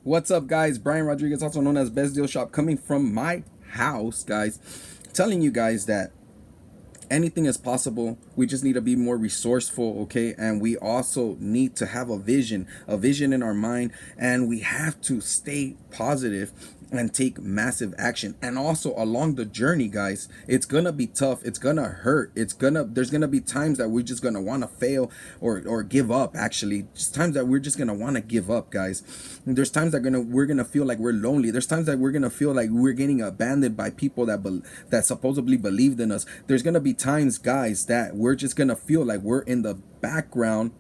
What's up, guys? Brian Rodriguez, also known as Best Deal Shop, coming from my house, guys, telling you guys that anything is possible. We just need to be more resourceful, okay? And we also need to have a vision in our mind, and we have to stay positive and take massive action. And also along the journey, guys, it's gonna be tough, it's gonna hurt, there's gonna be times that we're just gonna want to fail or give up. Actually, just times that we're just gonna want to give up, guys. And there's times that we're gonna feel like we're lonely. There's times that we're gonna feel like we're getting abandoned by people that supposedly believed in us. There's gonna be times, guys, that we're just gonna feel like we're in the background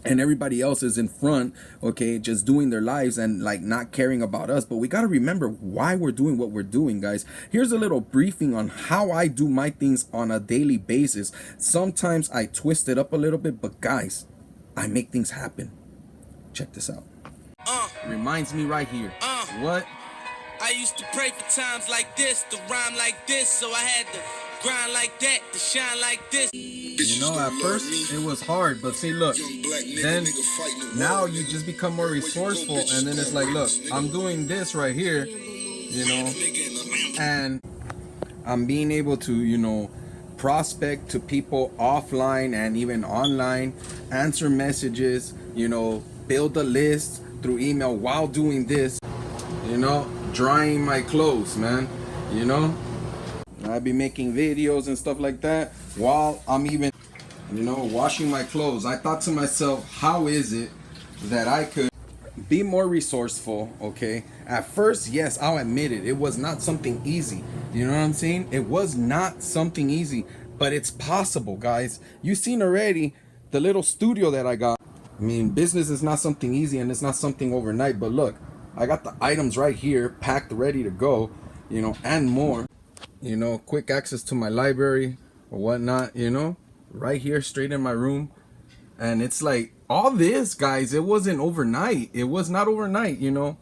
and everybody else is in front, okay, just doing their lives and like not caring about us. But we got to remember why we're doing what we're doing, guys. Here's a little briefing on how I do my things on a daily basis. Sometimes I twist it up a little bit, but guys, I make things happen. Check this out. Reminds me right here. What? I used to pray for times like this, to rhyme like this, so I had to grind like that, to shine like this. You know, at first it was hard, but see, look, then now you just become more resourceful, and then it's like, look, I'm doing this right here, you know, and I'm being able to, you know, prospect to people offline and even online, answer messages, you know, build a list through email while doing this, you know, drying my clothes, man, you know. I be making videos and stuff like that while I'm even, you know, washing my clothes. I thought to myself, how is it that I could be more resourceful, okay? At first, yes, I'll admit it, it was not something easy. You know what I'm saying? It was not something easy, but it's possible, guys. You've seen already the little studio that I got. I mean, business is not something easy and it's not something overnight, but look, I got the items right here packed, ready to go, you know, and more. You know, quick access to my library or whatnot, you know, right here, straight in my room. And it's like, all this, guys, it wasn't overnight. It was not overnight, you know.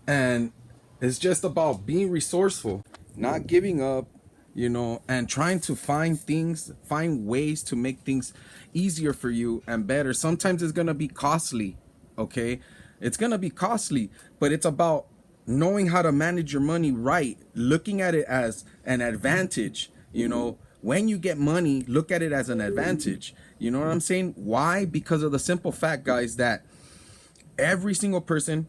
And it's just about being resourceful, not giving up, you know, and trying to find ways to make things easier for you and better. Sometimes it's going to be costly, okay? It's going to be costly, but it's about knowing how to manage your money right, looking at it as an advantage. You know, when you get money, look at it as an advantage. You know what I'm saying? Why? Because of the simple fact, guys, that every single person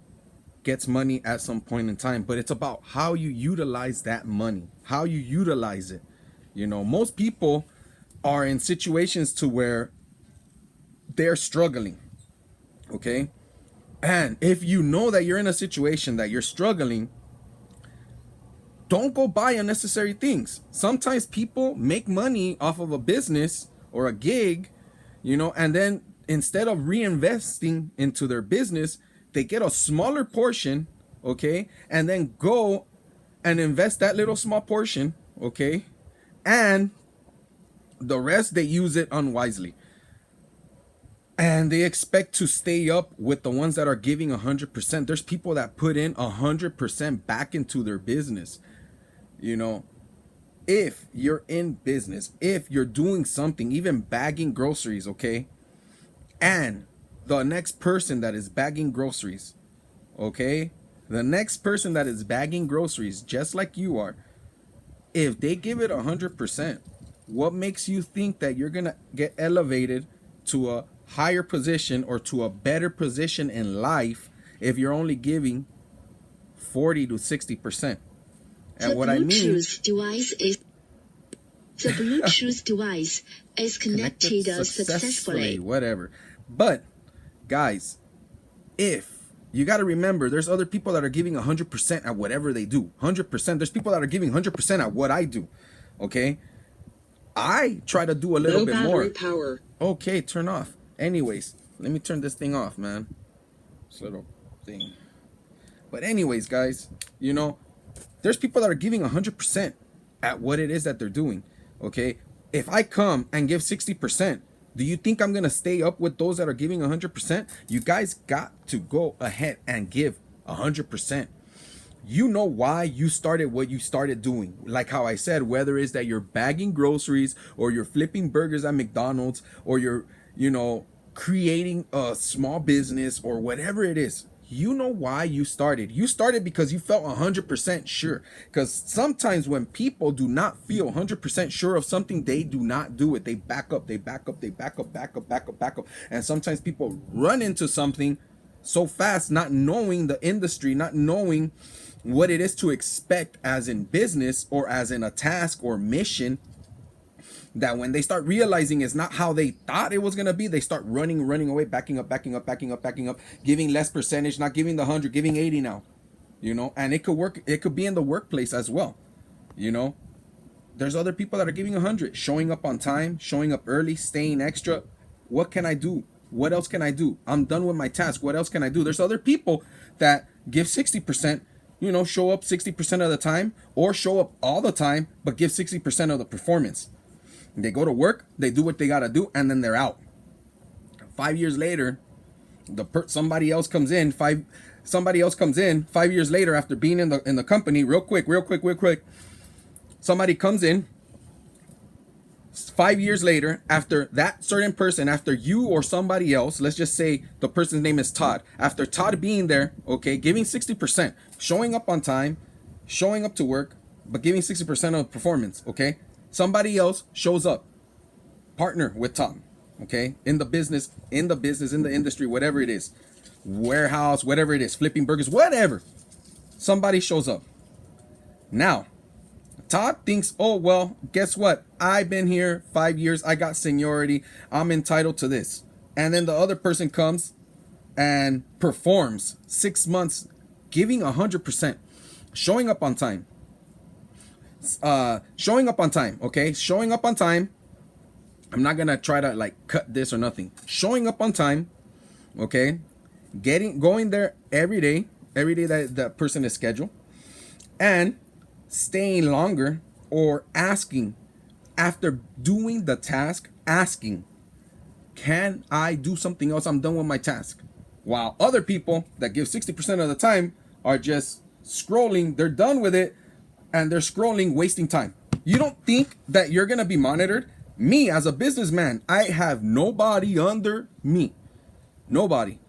gets money at some point in time, but it's about how you utilize that money, how you utilize it. You know, most people are in situations to where they're struggling, okay? And if you know that you're in a situation that you're struggling, don't go buy unnecessary things. Sometimes people make money off of a business or a gig, you know, and then instead of reinvesting into their business, they get a smaller portion, okay, and then go and invest that little small portion, okay, and the rest they use it unwisely. And they expect to stay up with the ones that are giving 100%. There's people that put in 100% back into their business. You know, if you're in business, if you're doing something, even bagging groceries, okay, and the next person that is bagging groceries, okay, the next person that is bagging groceries, just like you are, if they give it 100%, what makes you think that you're gonna get elevated to a higher position or to a better position in life if you're only giving 40 to 60%? And what I mean, the Bluetooth device is connected successfully. Whatever. But guys, if you got to remember, there's other people that are giving 100% at whatever they do. 100%. There's people that are giving 100% at what I do. Okay, I try to do a little bit more. Power. Okay, turn off. Anyways, let me turn this thing off, man. This little thing. But anyways, guys, you know, there's people that are giving 100% at what it is that they're doing, okay? If I come and give 60%, do you think I'm going to stay up with those that are giving 100%? You guys got to go ahead and give 100%. You know why you started what you started doing. Like how I said, whether it's that you're bagging groceries or you're flipping burgers at McDonald's or you're, you know, creating a small business or whatever it is, You know why you started. You started because you felt 100% sure. Because sometimes when people do not feel 100% sure of something, they do not do it. They back up, they back up, they back up, back up, back up, back up. And sometimes people run into something so fast, not knowing the industry, not knowing what it is to expect as in business or as in a task or mission, that when they start realizing it's not how they thought it was going to be, they start running away, backing up, giving less percentage, not giving the 100, giving 80 now, and it could work. It could be in the workplace as well. There's other people that are giving 100, showing up on time, showing up early, staying extra. What can I do? What else can I do? I'm done with my task. What else can I do? There's other people that give 60%, show up 60% of the time, or show up all the time, but give 60% of the performance. They go to work, they do what they got to do, and then they're out. 5 years later, somebody else comes in 5 years later after being in the company. Real quick. Somebody comes in 5 years later after that certain person, after you or somebody else, let's just say the person's name is Todd. After Todd being there, okay, giving 60%, showing up on time, showing up to work, but giving 60% of performance, okay? Somebody else shows up, partner with Tom, okay, in the business, in the industry, whatever it is, warehouse, whatever it is, flipping burgers, whatever. Somebody shows up. Now, Todd thinks, oh, well, guess what? I've been here 5 years. I got seniority. I'm entitled to this. And then the other person comes and performs 6 months, giving 100%, showing up on time. Okay, showing up on time. I'm not gonna try to cut this or nothing. Showing up on time, okay, going there every day that person is scheduled, and staying longer, or asking after doing the task, asking, can I do something else? I'm done with my task. While other people that give 60% of the time are just scrolling, they're done with it, and they're scrolling, wasting time. You don't think that you're going to be monitored? Me, as a businessman, I have nobody under me. Nobody.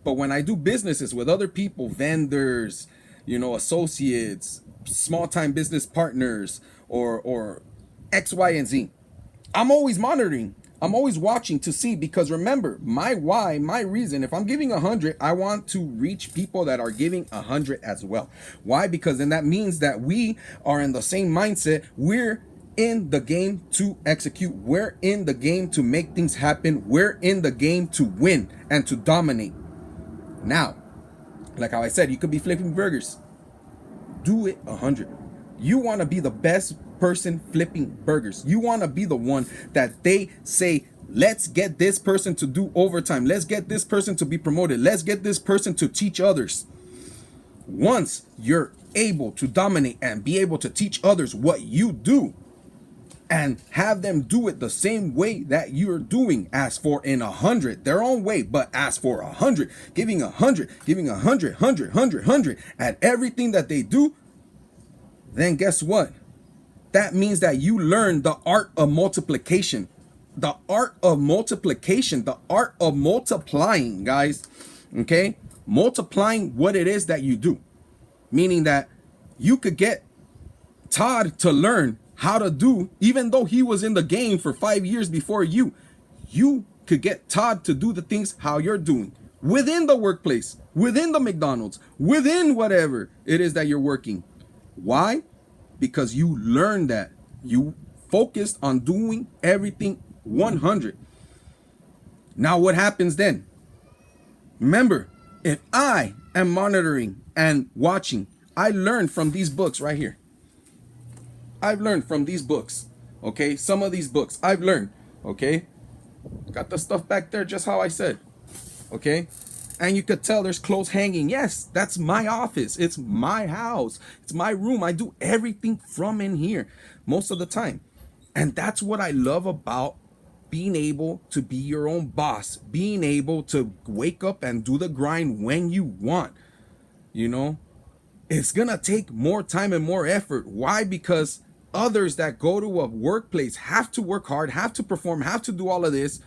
But when I do businesses with other people, vendors, associates, small-time business partners, or X, Y, and Z, I'm always monitoring. I'm always watching to see, because remember, my why, my reason, if I'm giving 100, I want to reach people that are giving 100 as well. Why? Because then that means that we are in the same mindset. We're in the game to execute. We're in the game to make things happen. We're in the game to win and to dominate. Now, like how I said, you could be flipping burgers. Do it 100. You want to be the best person flipping burgers. You want to be the one that they say, let's get this person to do overtime. Let's get this person to be promoted. Let's get this person to teach others. Once you're able to dominate and be able to teach others what you do, and have them do it the same way that you're doing, ask for in 100, their own way, but ask for 100, giving 100, giving 100 at everything that they do, then guess what? That means that you learn the art of multiplication. The art of multiplication, the art of multiplying, guys. Okay? Multiplying what it is that you do. Meaning that you could get Todd to learn how to do, even though he was in the game for 5 years before you could get Todd to do the things how you're doing within the workplace, within the McDonald's, within whatever it is that you're working. Why? Because you learned that. You focused on doing everything 100. Now what happens then? Remember, if I am monitoring and watching, I learned from these books right here. I've learned from these books. Okay, some of these books I've learned. Okay, got the stuff back there just how I said. Okay, and you could tell there's clothes hanging. Yes, that's my office. It's my house. It's my room. I do everything from in here most of the time. And that's what I love about being able to be your own boss, being able to wake up and do the grind when you want. It's gonna take more time and more effort. Why? Because others that go to a workplace have to work hard, have to perform, have to do all of this,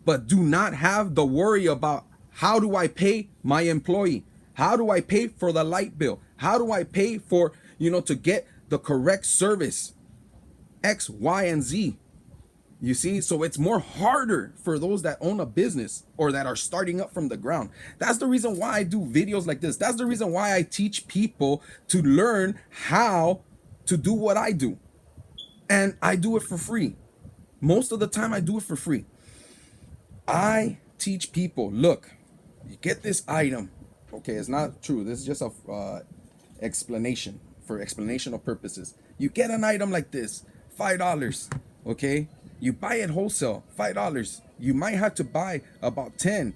but do not have the worry about How do I pay my employee? How do I pay for the light bill? How do I pay for, to get the correct service? X, Y, and Z. You see, so it's more harder for those that own a business or that are starting up from the ground. That's the reason why I do videos like this. That's the reason why I teach people to learn how to do what I do. And I do it for free. Most of the time I do it for free. I teach people, look, you get this item. Okay, it's not true. This is just a explanation for explanational purposes. You get an item like this, $5, okay? You buy it wholesale, $5. You might have to buy about 10,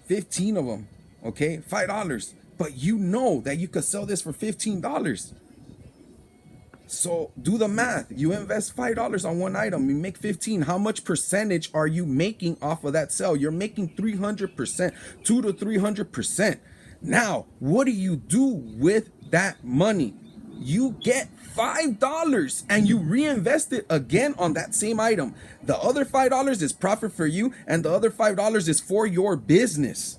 15 of them, okay? $5. But you know that you could sell this for $15. So do the math. You invest $5 on one item, you make 15. How much percentage are you making off of that sale? You're making 300%, 2 to 300%. Now, what do you do with that money? You get $5 and you reinvest it again on that same item. The other $5 is profit for you, and the other $5 is for your business.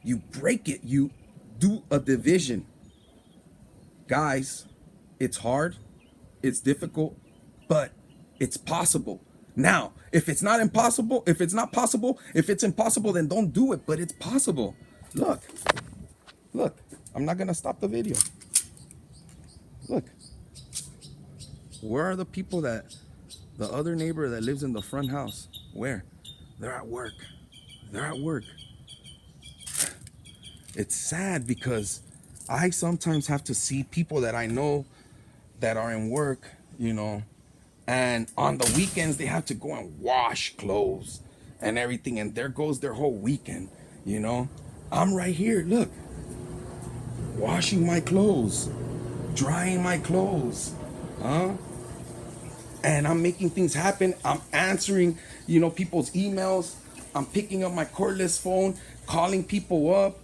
You break it, you do a division. Guys, it's hard, it's difficult, but it's possible. Now, if it's not impossible, if it's impossible, then don't do it, but it's possible. Look, I'm not gonna stop the video. Look, where are the people the other neighbor that lives in the front house? Where? They're at work. It's sad because I sometimes have to see people that I know that are in work, and on the weekends they have to go and wash clothes and everything, and there goes their whole weekend, I'm right here, look, washing my clothes, drying my clothes, and I'm making things happen. I'm answering, people's emails. I'm picking up my cordless phone, calling people up,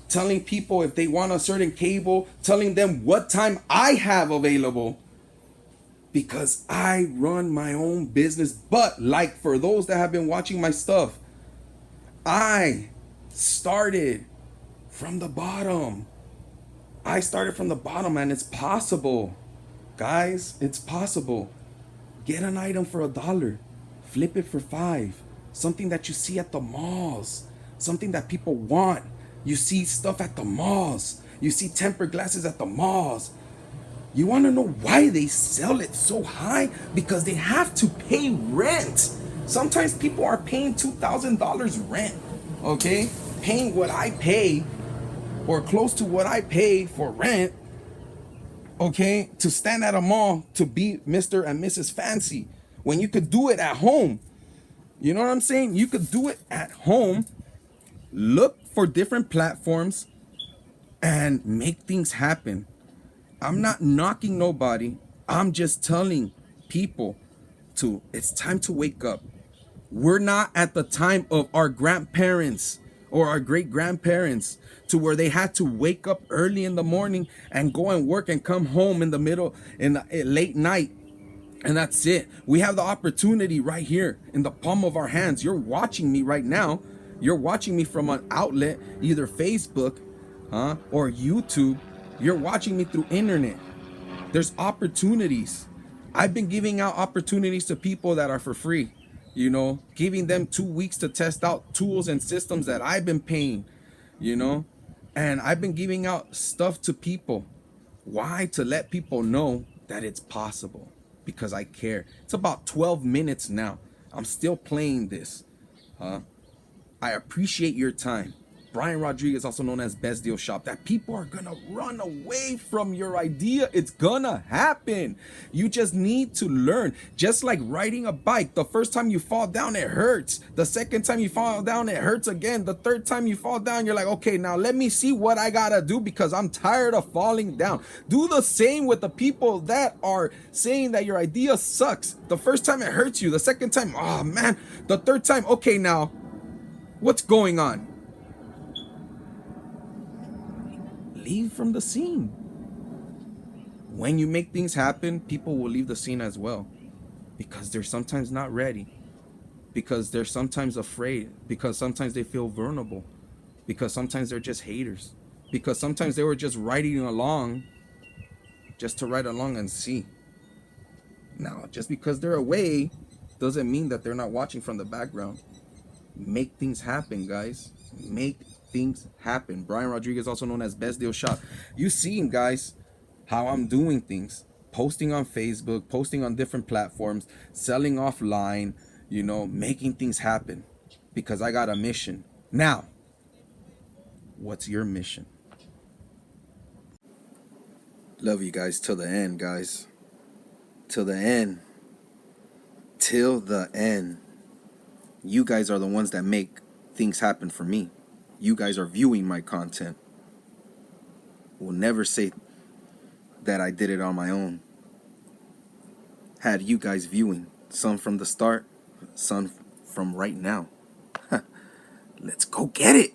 telling people if they want a certain cable, telling them what time I have available, because I run my own business. But like for those that have been watching my stuff, I started from the bottom. And it's possible. Guys, it's possible. Get an item for $1, flip it for $5. Something that you see at the malls, something that people want. You see stuff at the malls. You see tempered glasses at the malls. You want to know why they sell it so high? Because they have to pay rent. Sometimes people are paying $2,000 rent, okay? Paying what I pay, or close to what I pay for rent, okay, to stand at a mall to be Mr. and Mrs. Fancy, when you could do it at home. You know what I'm saying? You could do it at home. Look for different platforms and make things happen. I'm not knocking nobody. I'm just telling people it's time to wake up. We're not at the time of our grandparents or our great grandparents, to where they had to wake up early in the morning and go and work and come home in the late night. And that's it. We have the opportunity right here in the palm of our hands. You're watching me right now. You're watching me from an outlet, either Facebook, or YouTube. You're watching me through internet. There's opportunities. I've been giving out opportunities to people that are for free, giving them 2 weeks to test out tools and systems that I've been paying, and I've been giving out stuff to people. Why? To let people know that it's possible, because I care. It's about 12 minutes now. I'm still playing this. I appreciate your time. Brian Rodriguez, also known as BestDealsShop. That people are gonna run away from your idea. It's gonna happen. You just need to learn. Just like riding a bike. The first time you fall down, it hurts. The second time you fall down, it hurts again. The third time you fall down, you're like, okay, now let me see what I gotta do, because I'm tired of falling down. Do the same with the people that are saying that your idea sucks. The first time it hurts you. The second time, oh man. The third time, okay, now what's going on? Leave from the scene. When you make things happen, people will leave the scene as well, because they're sometimes not ready. because they're sometimes afraid, because sometimes they feel vulnerable, because sometimes they're just haters, because sometimes they were just writing along just to write along and see. Now, just because they're away doesn't mean that they're not watching from the background. Make things happen, guys. Make things happen. Brian Rodriguez, also known as Best Deal Shop. You seen, guys, how I'm doing things. Posting on Facebook, posting on different platforms, selling offline, you know, making things happen. Because I got a mission. Now, what's your mission? Love you guys till the end, guys. Till the end. Till the end. You guys are the ones that make things happen for me. You guys are viewing my content. Will never say that I did it on my own. Had you guys viewing, some from the start, some from right now. Let's go get it.